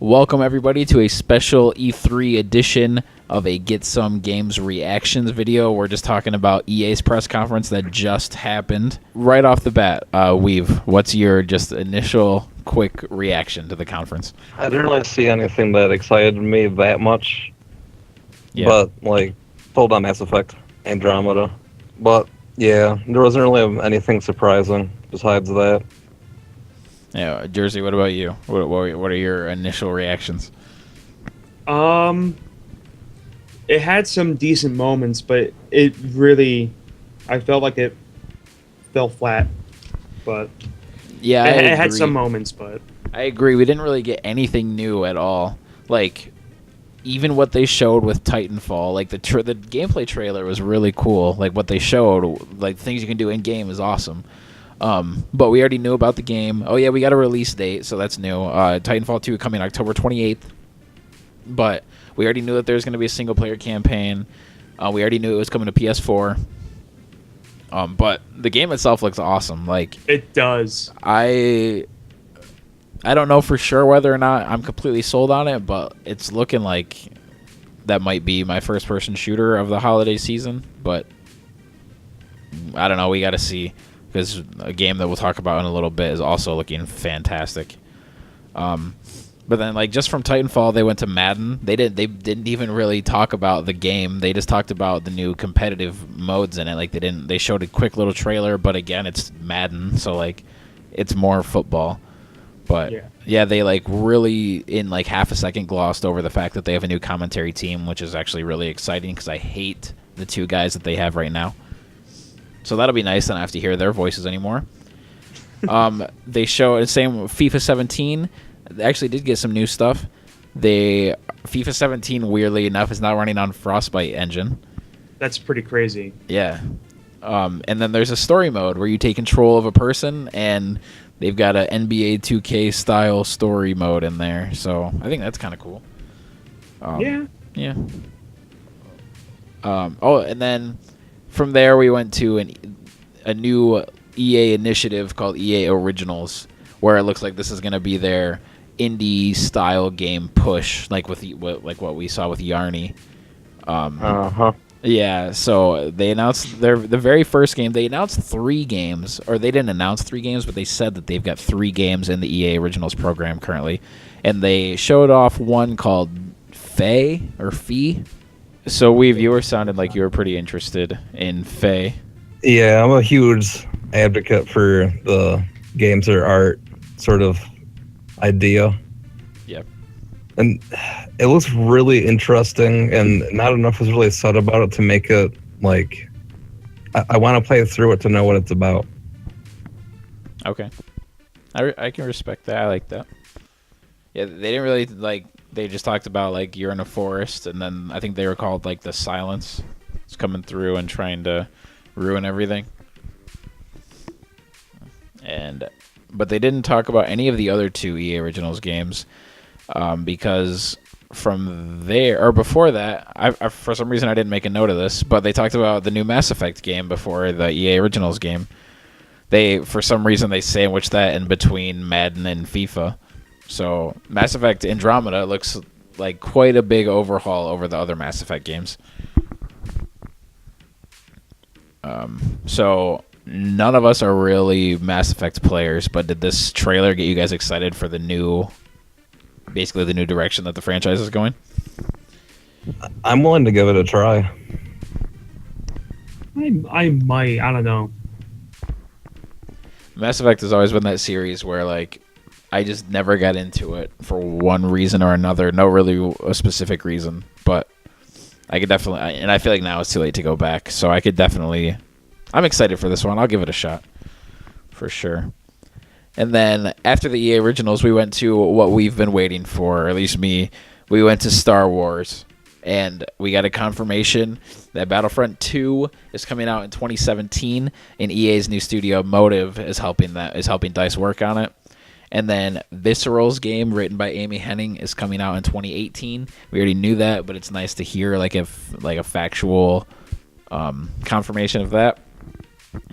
Welcome everybody to a special E3 edition of a Get Some Games reactions video. We're just talking about EA's press conference that just happened. Right off the bat, Weave, what's your just initial quick reaction to the conference? I didn't really see anything that excited me that much. Yeah. But, told on Mass Effect, Andromeda. But, yeah, there wasn't really anything surprising besides that. Yeah, Jersey, what about you? What are your initial reactions? It had some decent moments, but it really, I felt like it fell flat. But yeah, it had some moments, but I agree. We didn't really get anything new at all. Like, even what they showed with Titanfall, like the gameplay trailer was really cool. Like what they showed, like things you can do in game is awesome. But we already knew about the game. Oh yeah, we got a release date, so that's new. Titanfall 2 coming October 28th. But we already knew that there's going to be a single player campaign. We already knew it was coming to PS4. But the game itself looks awesome. Like it does. I don't know for sure whether or not I'm completely sold on it, but it's looking like that might be my first person shooter of the holiday season. But I don't know. We got to see. Because a game that we'll talk about in a little bit is also looking fantastic. But then, like, just from Titanfall, they went to Madden. They didn't even really talk about the game. They just talked about the new competitive modes in it. Like, they showed a quick little trailer, but again, it's Madden, so like, it's more football. But yeah, they like really in like half a second glossed over the fact that they have a new commentary team, which is actually really exciting because I hate the two guys that they have right now. So that'll be nice. I don't have to hear their voices anymore. They show the same FIFA 17. They actually did get some new stuff. FIFA 17, weirdly enough, is not running on Frostbite engine. That's pretty crazy. Yeah. And then there's a story mode where you take control of a person, and they've got a NBA 2K style story mode in there. So I think that's kind of cool. Yeah. Yeah. And then from there, we went to a new EA initiative called EA Originals, where it looks like this is going to be their indie-style game push, like what we saw with Yarny. Yeah, so they announced the very first game. They announced 3 games, or they didn't announce 3 games, but they said that they've got 3 games in the EA Originals program currently. And they showed off one called Faye, or Fee. So, Weave, you were sounding like you were pretty interested in Faye. Yeah, I'm a huge advocate for the games or art sort of idea. Yep. And it looks really interesting, and not enough was really said about it to make it, like, I want to play through it to know what it's about. Okay. I can respect that. I like that. Yeah, they didn't really, like, they just talked about, like, you're in a forest, and then I think they were called, like, the Silence. It's coming through and trying to ruin everything. But they didn't talk about any of the other 2 EA Originals games, because from there, or before that, I for some reason I didn't make a note of this, but they talked about the new Mass Effect game before the EA Originals game. For some reason, they sandwiched that in between Madden and FIFA. So Mass Effect Andromeda looks like quite a big overhaul over the other Mass Effect games. So none of us are really Mass Effect players, but did this trailer get you guys excited for basically the new direction that the franchise is going? I'm willing to give it a try. I might. I don't know. Mass Effect has always been that series where, like, I just never got into it for one reason or another. No really a specific reason, but I could definitely, and I feel like now it's too late to go back, so I could definitely, I'm excited for this one. I'll give it a shot for sure. And then after the EA Originals, we went to what we've been waiting for, or at least me. We went to Star Wars, and we got a confirmation that Battlefront 2 is coming out in 2017, and EA's new studio Motive is helping DICE work on it. And then Visceral's game, written by Amy Hennig, is coming out in 2018. We already knew that, but it's nice to hear like a factual confirmation of that.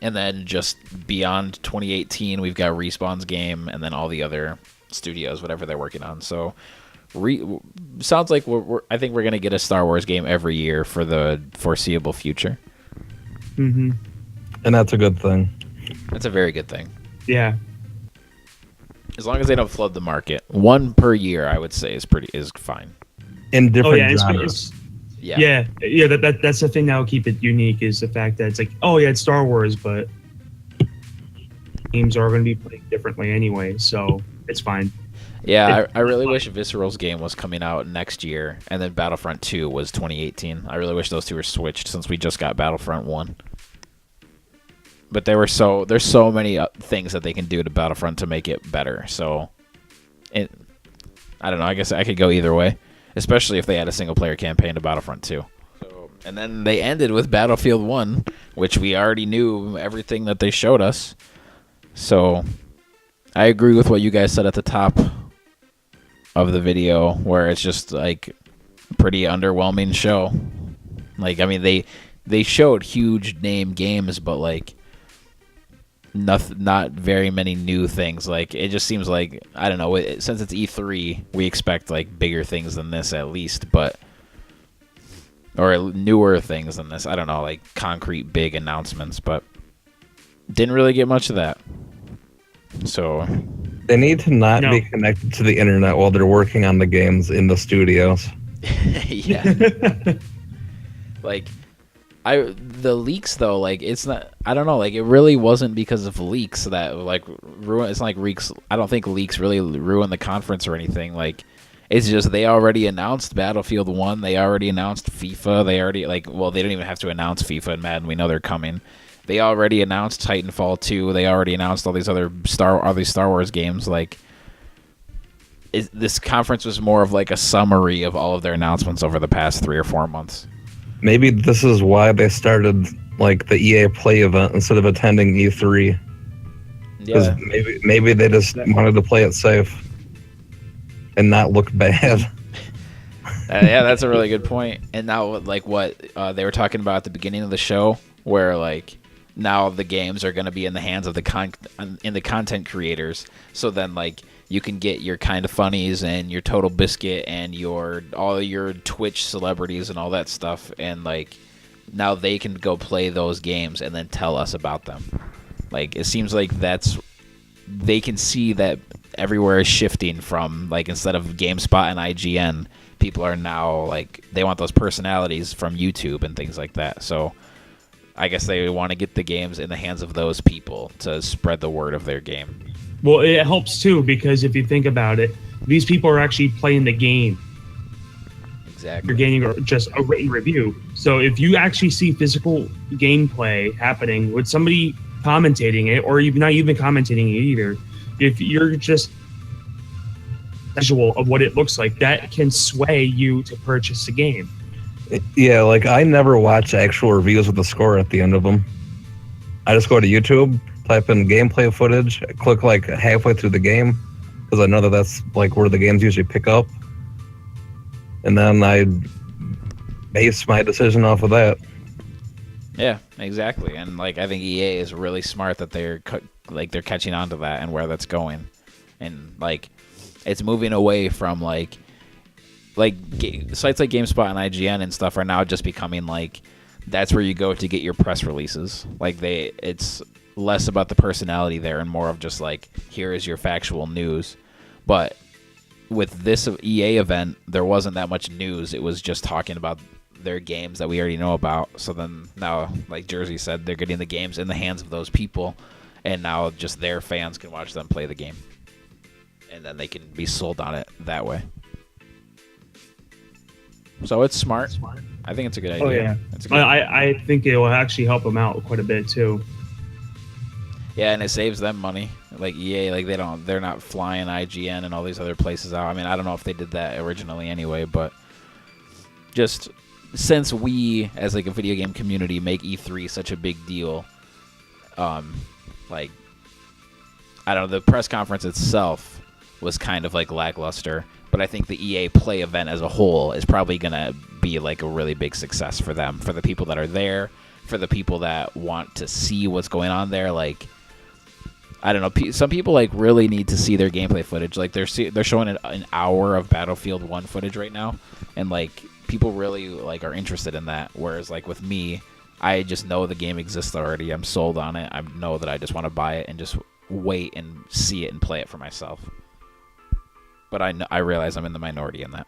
And then just beyond 2018, we've got Respawn's game, and then all the other studios, whatever they're working on. So sounds like I think we're gonna get a Star Wars game every year for the foreseeable future. Mm-hmm. And that's a good thing. That's a very good thing. Yeah. As long as they don't flood the market, one per year, I would say is fine. In different Oh yeah, genres. Yeah. That's the thing that will keep it unique is the fact that it's like, oh yeah, it's Star Wars, but games are going to be played differently anyway, so it's fine. Yeah, I really wish Visceral's game was coming out next year, and then Battlefront 2 was 2018. I really wish those two were switched since we just got Battlefront 1. But there's so many things that they can do to Battlefront to make it better. So, I don't know. I guess I could go either way, especially if they had a single-player campaign to Battlefront 2. So, and then they ended with Battlefield 1, which we already knew everything that they showed us. So, I agree with what you guys said at the top of the video, where it's just like a pretty underwhelming show. Like, I mean, they showed huge name games, but like not very many new things. Like, it just seems like, I don't know, since it's E3, we expect like bigger things than this at least, but or newer things than this. I don't know, like concrete big announcements, but didn't really get much of that. So they need to not be connected to the internet while they're working on the games in the studios. Yeah. Like, the leaks though, like, it's not, I don't know, like, it really wasn't because of leaks that like ruin. It's not like leaks. I don't think leaks really ruin the conference or anything. Like, it's just they already announced Battlefield 1. They already announced FIFA. They already, like, well, they don't even have to announce FIFA and Madden. We know they're coming. They already announced Titanfall 2. They already announced all these other Star Wars games. Like, this conference was more of like a summary of all of their announcements over the past 3 or 4 months. Maybe this is why they started like the EA Play event instead of attending E3. Yeah. Maybe they just wanted to play it safe and not look bad. Yeah, that's a really good point. And now, like, what they were talking about at the beginning of the show, where like now the games are going to be in the hands of the content creators. So then, like, you can get your Kind of Funnies and your Total Biscuit and all your Twitch celebrities and all that stuff, and like now they can go play those games and then tell us about them. Like, it seems like they can see that everywhere is shifting from, like, instead of GameSpot and IGN, people are now like, they want those personalities from YouTube and things like that. So I guess they want to get the games in the hands of those people to spread the word of their game. Well, it helps too, because if you think about it, these people are actually playing the game. Exactly. You're getting just a written review. So if you actually see physical gameplay happening with somebody commentating it, or you're not even commentating it either, if you're just visual of what it looks like, that can sway you to purchase the game. Yeah, like, I never watch actual reviews with the score at the end of them. I just go to YouTube, type in gameplay footage, click like halfway through the game, because I know that's like where the games usually pick up, and then I base my decision off of that. Yeah, exactly. And like, I think EA is really smart that they're catching on to that and where that's going, and like, it's moving away from like sites like GameSpot and IGN and stuff are now just becoming like, that's where you go to get your press releases. Like, it's less about the personality there and more of just like, here is your factual news. But with this EA event, there wasn't that much news. It was just talking about their games that we already know about. So then now, like Jersey said, they're getting the games in the hands of those people, and now just their fans can watch them play the game, and then they can be sold on it that way. So it's smart. I think it's a good idea. Oh yeah, I think it will actually help them out quite a bit too. Yeah, and it saves them money. Like EA, like they're not flying IGN and all these other places out. I mean, I don't know if they did that originally anyway, but just since we, as like a video game community, make E3 such a big deal, like, I don't know, the press conference itself was kind of like lackluster. But I think the EA Play event as a whole is probably going to be like a really big success for them, for the people that are there, for the people that want to see what's going on there. Like, I don't know. Some people like really need to see their gameplay footage. Like they're showing an hour of Battlefield 1 footage right now, and like people really like are interested in that. Whereas like with me, I just know the game exists already. I'm sold on it. I know that I just want to buy it and just wait and see it and play it for myself. But I realize I'm in the minority in that.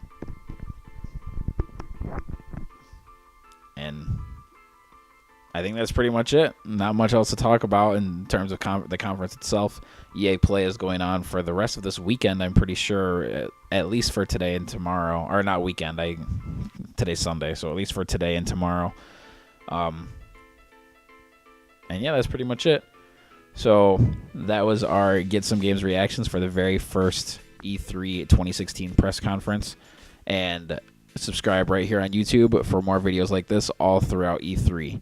And I think that's pretty much it. Not much else to talk about in terms of the conference itself. EA Play is going on for the rest of this weekend, I'm pretty sure, at least for today and tomorrow. Or not weekend, today's Sunday, so at least for today and tomorrow. And yeah, that's pretty much it. So that was our Get Some Games reactions for the very first E3 2016 press conference. And subscribe right here on YouTube for more videos like this all throughout E3.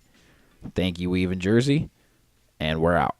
Thank you, Weave in Jersey, and we're out.